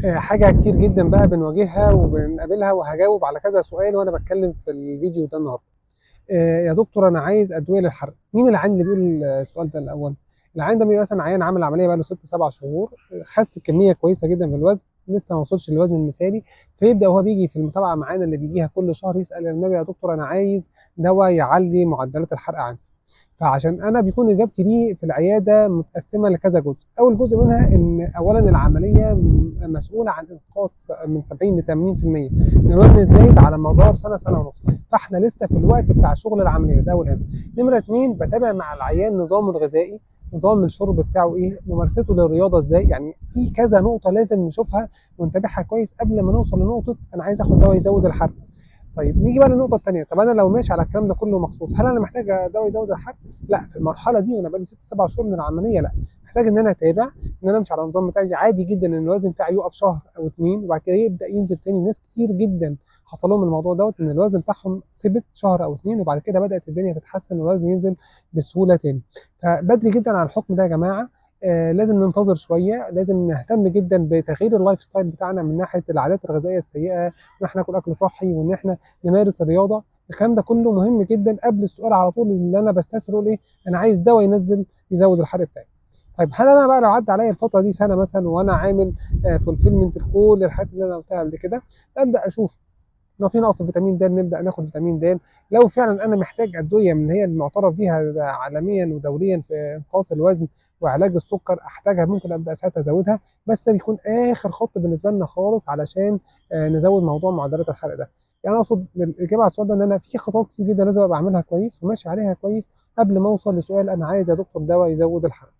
حاجة كتير جدا بقى بنواجهها وبنقابلها، وهجاوب على كذا سؤال وانا بتكلم في الفيديو ده النهارده. يا دكتور انا عايز ادويه للحرق. مين العيان اللي بيقول السؤال ده الاول؟ العيان ده بيبقى مثلا عيان عامل عمليه بقى له 6 7 شهور، خس كميه كويسه جدا من الوزن، لسه ما وصلش للوزن المثالي. فيبدا هو بيجي في المتابعه معانا اللي بيجيها كل شهر يسال النبي يا دكتور انا عايز دواء يعلي معدلات الحرق عندي. فعشان انا بيكون اجابتي دي في العياده متقسمه لكذا جزء. اول جزء منها ان اولا العمليه مسؤوله عن انقاص من 70 ل 80% من الوزن الزايد على مدار سنه سنه ونص. فاحنا لسه في الوقت بتاع شغل العمليه ده اول هم. نمره اتنين، بتابع مع العيان نظامه الغذائي، نظام الشرب بتاعه ايه، ممارسته للرياضه ازاي. يعني في كذا نقطه لازم نشوفها ونتابعها كويس قبل ما نوصل لنقطه انا عايز اخد دواء يزود الحرق. طيب نيجي بقى للنقطه الثانيه، طب انا لو ماشي على الكلام ده كله مخصوص، هل انا محتاج دواء يزود الحرق؟ لا، في المرحله دي وانا بقى لي 6 7 شهور من العمليه لا، محتاج ان انا اتابع، ان انا امشي على النظام بتاعي. عادي جدا ان الوزن بتاعي يقف شهر او اتنين وبعد كده يبدا ينزل تاني. ناس كتير جدا حصل لهم الموضوع دوت، ان الوزن بتاعهم ثبت شهر او اتنين وبعد كده بدات الدنيا تتحسن والوزن ينزل بسهوله تاني. فبدري جدا على الحكم ده يا جماعه. لازم ننتظر شويه، لازم نهتم جدا بتغيير اللايف ستايل بتاعنا من ناحيه العادات الغذائيه السيئه، وان احنا ناكل اكل صحي، وان احنا نمارس الرياضه. الكلام ده كله مهم جدا قبل السؤال على طول اللي انا بستسهل اقول ايه، انا عايز دواء يزود الحرق بتاعي. طيب هل انا بقى لو عدى عليا الفتره دي سنه مثلا وانا عامل فولفيلمنت لكل الحاجات اللي انا قلتها قبل كده، ابدا اشوف لو في نقص فيتامين د نبدا ناخد فيتامين د. لو فعلا انا محتاج ادويه من هي المعترف بيها عالميا ودوليا في انقاص الوزن وعلاج السكر احتاجها، ممكن ابدا ساعتها ازودها. بس ده بيكون اخر خط بالنسبه لنا خالص علشان نزود موضوع معدلات الحرق ده. يعني اقصد بالاجابه على السؤال ده ان انا في خطوات كتير جدا لازم ابقى اعملها كويس وماشي عليها كويس قبل ما اوصل لسؤال انا عايز يا دكتور دواء يزود الحرق.